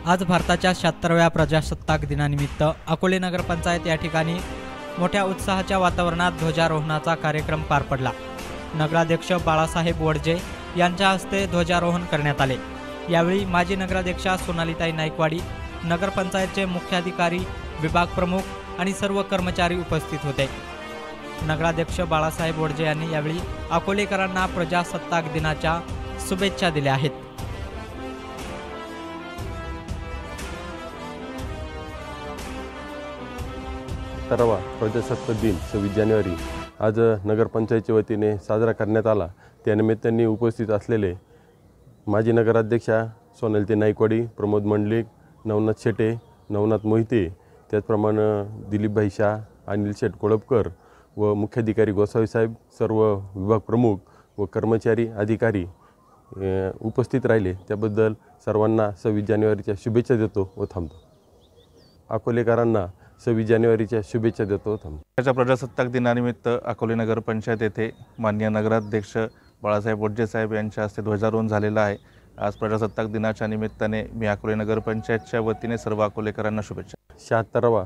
आज भारताच्या 76व्या प्रजासत्ताक दिनानिमित्त अकोले नगरपंचायत या ठिकाणी मोठ्या उत्साहाच्या वातावरणात ध्वजारोहणाचा कार्यक्रम पार पडला। नगराध्यक्ष बाळासाहेब वडजे यांच्या हस्ते ध्वजारोहण करण्यात आले। यावेळी माजी नगराध्यक्षा सोनालीताई नाईकवाडी, नगरपंचायतचे मुख्याधिकारी, विभाग प्रमुख आणि सर्व कर्मचारी उपस्थित होते। नगराध्यक्ष बाळासाहेब वडजे यांनी यावेळी अकोलेकरांना प्रजासत्ताक दिनाच्या शुभेच्छा दिल्या आहेत। तरवा प्रजासत्ताक दिन 26 जानेवारी आज नगरपंचायतीच्या वतीने साजरा करण्यात आला। त्यानिमित्ताने उपस्थित असलेले माजी नगराध्यक्षा सोनालीताई नाईकवाडी, प्रमोद मंडलिक, नवनाथ शेटे, नवनाथ मोहिते, त्याचप्रमाणे दिलीपभाई शाह, अनिल शेठ कोळपकर व मुख्याधिकारी गोसावी साहेब, सर्व विभाग प्रमुख व कर्मचारी अधिकारी उपस्थित राहिले। त्याबद्दल सर्वांना 26 जानेवारीच्या शुभेच्छा देतो व थांबतो। अकोलेकरांना 26 जानेवारीच्या शुभेच्छा देतो थांबतो। प्रजासत्ताक दिनानिमित्त अकोले नगर पंचायत येथे माननीय नगराध्यक्ष बाळासाहेब वडजे साहेब यांच्या हस्ते ध्वजारोहण झालेला आहे। आज प्रजासत्ताक दिनाच्या निमित्ताने मी अकोले नगर पंचायतच्या वतीने सर्व अकोलेकरांना शुभेच्छा। 76वा